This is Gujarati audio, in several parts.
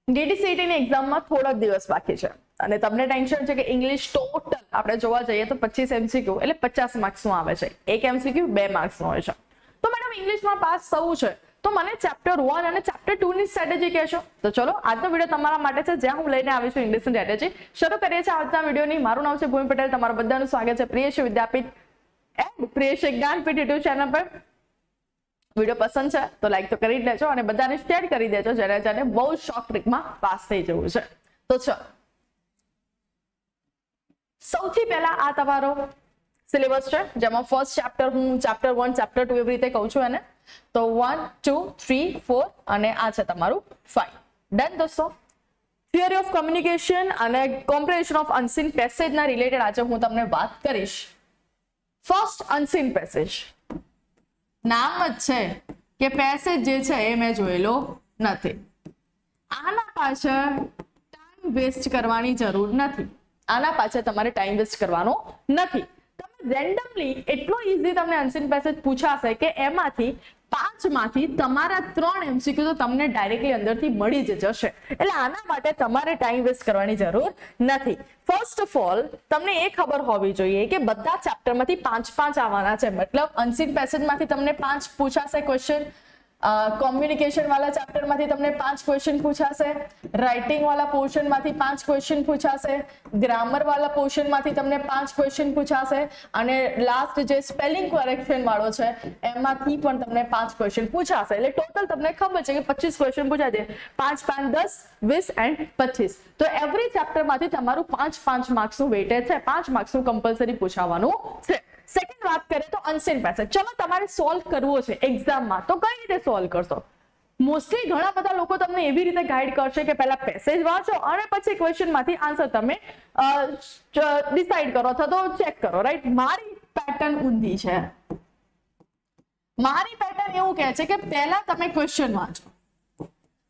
DDCET ની એક્ઝામમાં થોડાક દિવસ બાકી છે અને તમને ટેન્શન છે કે ઇંગ્લિશ ટોટલ આપણે જોવા જઈએ તો 25 MCQ એટલે 50 માર્ક્સનું આવે છે. એક MCQ 2 માર્ક્સનો હોય છે. તો મેડમ ઇંગ્લિશમાં પાસ થવું છે તો મને ચેપ્ટર 1 અને ચેપ્ટર 2 ની સ્ટ્રેટેજી કહેશો? તો ચલો આજનો વિડીયો તમારા માટે છે, જ્યાં હું લઈને આવી છું ઇંગ્લિશની સ્ટ્રેટેજી. શરૂ કરીએ છીએ આજના વિડીયોની. મારું નામ છે ભૂમિ પટેલ. તમારા બધાનું સ્વાગત છે પ્રિયશ વિદ્યાપીઠ એન્ડ પ્રિયશ જ્ઞાનપીઠ યુટ્યુબ ચેનલ પર. વિડીયો પસંદ છે તો લાઈક તો કરી જ લેજો અને બધાને શેર કરી દેજો જેને બહુ શોર્ટ ટ્રીકમાં પાસ થઈ જવું છે. તો ચલો સૌથી પહેલા આ તમારો સિલેબસ છે, જેમાં ફર્સ્ટ ચેપ્ટર હું ચેપ્ટર 1 ચેપ્ટર 2 એવી રીતે કહું છું એને. તો 1 2 3 4 અને આ છે તમારું 5. ડન દોસ્તો. થિયરી ઓફ કમ્યુનિકેશન અને કોમ્પ્રિહેન્શન ઓફ અનસીન પેસેજ ના રિલેટેડ આજે હું તમને વાત કરીશ. First unseen passage. નામ જ છે કે પેસેજ જે છે એ મેં જોયેલો નથી. આના પાછળ ટાઈમ વેસ્ટ કરવાની જરૂર નથી. આના પાછળ તમારે ટાઈમ વેસ્ટ કરવાનો નથી. તમે રેન્ડમલી એટલો ઈઝી તમને અનસીન પેસેજ પૂછાશે કે એમાંથી 5 માંથી તમારા 3 MCQ તો તમને ડાયરેક્ટલી અંદરથી મળી જ જશે. એટલે આના માટે તમારે ટાઈમ વેસ્ટ કરવાની જરૂર નથી. ફર્સ્ટ ઓફ ઓલ તમને એ ખબર હોવી જોઈએ કે બધા ચેપ્ટરમાંથી 5 આવવાના છે. મતલબ અનસીન પેસેજમાંથી તમને 5 પૂછાશે ક્વેશ્ચન, કોમ્યુનિકેશન વાળા ચેપ્ટર માંથી તમને 5 ક્વેશ્ચન પૂછાશે, રાઇટિંગ વાળા પોર્શન માંથી 5 ક્વેશ્ચન પૂછાશે, ગ્રામર વાળા પોર્શન માંથી તમને 5 ક્વેશ્ચન પૂછાશે અને લાસ્ટ જે સ્પેલિંગ કરેક્શન વાળો છે એમાંથી પણ તમને 5 ક્વેશ્ચન પૂછાશે. એટલે ટોટલ તમને ખબર છે કે 25 ક્વેશ્ચન પૂછાશે. 5 5 10 20 એન્ડ 25. તો એવરી ચેપ્ટર માંથી તમારું 5 માર્ક્સનું વેટેજ છે. 5 માર્ક્સનું કમ્પલસરી પૂછાવાનું છે. સેકન્ડ વાત કરીએ તો અનસીન પેસેજ. ચલો તમારે સોલ્વ કરવો છે એક્ઝામમાં તો કઈ રીતે સોલ્વ કરશો? મોસ્ટલી ઘણા બધા લોકો તમને એવી રીતે ગાઈડ કરશે કે પહેલા પેસેજ વાંચો અને પછી ક્વેશ્ચન માંથી આન્સર તમે ડિસાઈડ કરો અથવા તો ચેક કરો. રાઈટ? મારી પેટર્ન ઊંધી છે. મારી પેટર્ન એવું કહે છે કે પહેલા તમે ક્વેશ્ચન વાંચો.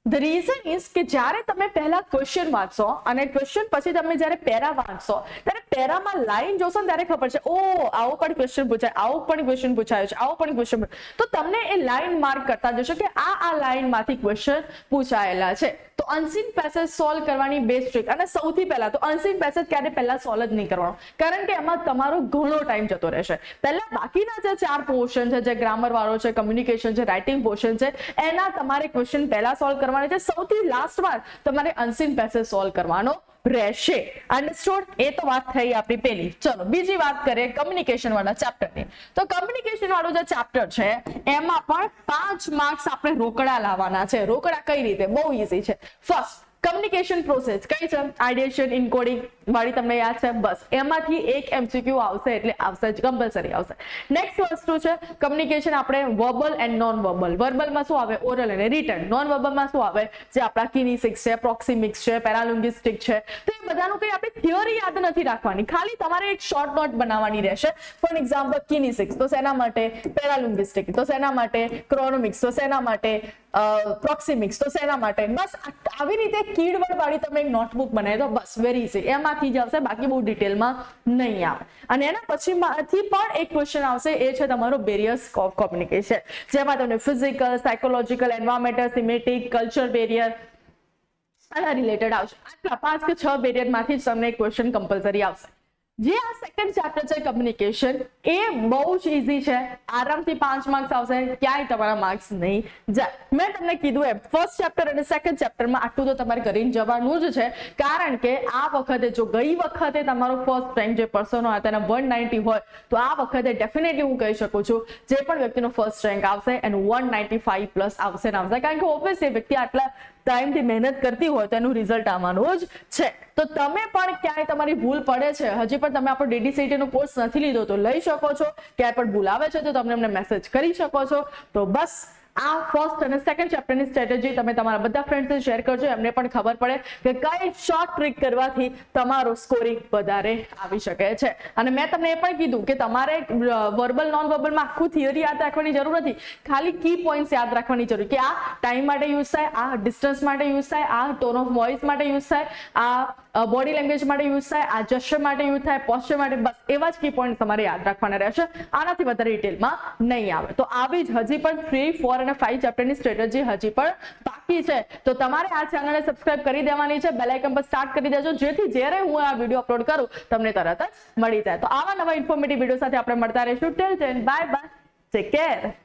The reason is કે જ્યારે તમે પહેલા ક્વેશ્ચન વાંચશો અને ક્વેશ્ચન પછી તમે જ્યારે પેરા વાંચશો ત્યારે પેરામાં લાઈન જોશો ને ત્યારે ખબર છે ઓ આવો પણ ક્વેશ્ચન પૂછાય, આવો પણ ક્વેશ્ચન પૂછાયો છે, આવો પણ ક્વેશ્ચન. તો તમને એ લાઈન માર્ક કરતા જશો કે આ લાઈનમાંથી ક્વેશ્ચન પૂછાયેલા છે. તો અનસીન પેસેજ સોલ્વ કરવાની બેસ્ટ ટ્રીક. અને સૌથી પહેલા તો અનસીન પેસેજ ક્યારે પહેલા સોલ્વ જ નહીં કરવાનો, કારણ કે એમાં તમારો ઘણો ટાઈમ જતો રહેશે. પહેલા બાકીના જે 4 પોર્શન છે, જે ગ્રામર વાળો છે, કમ્યુનિકેશન છે, રાઇટિંગ પોર્શન છે, એના તમારે ક્વેશ્ચન પહેલા સોલ્વ કરવાના છે. સૌથી લાસ્ટ વાર તમારે અનસીન પેસેજ સોલ્વ કરવાનો રહેશે. અન્ડરસ્ટુડ? એ તો વાત થઈ આપણી પેલી. ચલો બીજી વાત કરીએ કમ્યુનિકેશન વાળા ચેપ્ટરની. તો કમ્યુનિકેશન વાળું જે ચેપ્ટર છે એમાં પણ 5 માર્ક્સ આપણે રોકડા લાવવાના છે. રોકડા કઈ રીતે? બહુ ઈઝી છે. ફર્સ્ટ કમ્યુનિકેશન પ્રોસેસ કઈ છે? આઇડિયેશન, ઇનકોડિંગ વાળી તમને યાદ છે? બસ એમાંથી એક MCQ આવશે એટલે આવશે જ, કમ્પલસરી આવશે. નેક્સ્ટ વસ્તુ છે કમ્યુનિકેશન આપણે વર્બલ એન્ડ નોન વર્બલ. વર્બલમાં શું આવે? ઓરલ અને રિટન. નોન વર્બલમાં શું આવે? જે આપણા કિનેસિક્સ છે, પ્રોક્સિમિક્સ છે, પેરાલિંગ્વિસ્ટિક છે. તો એ બધાનું કઈ આપણે થિયરી યાદ નથી રાખવાની, ખાલી તમારે એક શોર્ટ નોટ બનાવવાની રહેશે. ફોર એક્ઝામ્પલ કિનેસિક્સ તો શેના માટે? પેરાલિંગ્વિસ્ટિક તો શેના માટે? ક્રોનોમિક્સ તો શેના માટે? પ્રોક્સિમિક્સ તો શેના માટે? બસ આવી રીતે કીવર્ડ વાળી તમે એક નોટબુક બનાવી દો, બસ વેરી ઇઝી. એમાંથી જ આવશે, બાકી બહુ ડિટેલમાં નહીં આવે. અને એના પછીમાંથી પણ એક ક્વેશ્ચન આવશે, એ છે તમારો બેરિયર્સ ઓફ કોમ્યુનિકેશન, જેમાં તમને physical, psychological, environmental, semantic, culture barrier આના રિલેટેડ આવશે. આટલા 5 કે 6 બેરિયર માંથી જ તમને એક ક્વેશ્ચન કમ્પલસરી આવશે. જે આ સેકન્ડ ચેપ્ટર છે કમ્યુનિકેશન, એ બહુ જ ઈઝી છે. આરામથી 5 માર્ક્સ આવશે, ક્યાંય તમારા માર્ક્સ નહીં જાય. મેં તમને કીધું એમ ફર્સ્ટ ચેપ્ટર અને સેકન્ડ ચેપ્ટરમાં આટલું તો તમારે કરીને જવાનું જ છે, કારણ કે આ વખતે જો ગઈ વખતે તમારો ફર્સ્ટ રેન્ક જે પર્સન હોય તેના 190 હોય તો આ વખતે ડેફિનેટલી હું કહી શકું છું જે પણ વ્યક્તિનો ફર્સ્ટ રેન્ક આવશે એનું 195 પ્લસ આવશે ને આવશે, કારણ કે ઓબ્વિયસલી વ્યક્તિ આટલા ટાઈમથી મહેનત કરતી હોય તો એનું રિઝલ્ટ આવવાનું જ છે. તો તમે પણ ક્યાંય તમારી ભૂલ પડે છે, હજી પણ તમે આપણો DDCET નો કોર્સ નથી લીધો તો લઈ શકો છો. ક્યાંય પણ ભૂલ આવે છે તો તમે અમને મેસેજ કરી શકો છો. તો બસ આ ફર્સ્ટ અને સેકન્ડ ચેપ્ટરની સ્ટ્રેટેજી તમે તમારા બધા ફ્રેન્ડ્સને શેર કરજો, એમને પણ ખબર પડે કે કઈ શોર્ટ ટ્રીક કરવાથી તમારો સ્કોરિંગ વધારે આવી શકે છે. અને મેં તમને એ પણ કીધું કે તમારે વર્બલ નોન વર્બલમાં આખું થિયરી યાદ રાખવાની જરૂર નથી, ખાલી કી પોઈન્ટ્સ યાદ રાખવાની જરૂર કે આ ટાઈમ માટે યુઝ થાય, આ ડિસ્ટન્સ માટે યુઝ થાય, આ ટોન ઓફ વોઇસ માટે યુઝ થાય, આ બોડી લેંગ્વેજ માટે યુઝ થાય, આ જેસ્ચર માટે યુઝ થાય, પોસ્ચર માટે, બસ એવા જ કી પોઈન્ટ તમારે યાદ રાખવાના રહેશે. આનાથી વધારે ડિટેલમાં નહીં આવે. તો આવી જ હજી પણ 3, 4 અને 5 ચેપ્ટરની સ્ટ્રેટેજી હજી પણ બાકી છે. તો તમારે આ ચેનલને સબસ્ક્રાઇબ કરી દેવાની છે, બેલ આઇકન પર સ્ટાર્ટ કરી દેજો, જેથી જ્યારે હું આ વિડીયો અપલોડ કરું તમને તરત જ મળી જાય. તો આવા નવા ઇન્ફોર્મેટિવ વિડીયો સાથે આપણે મળતા રહીશું. Till then bye bye, take care.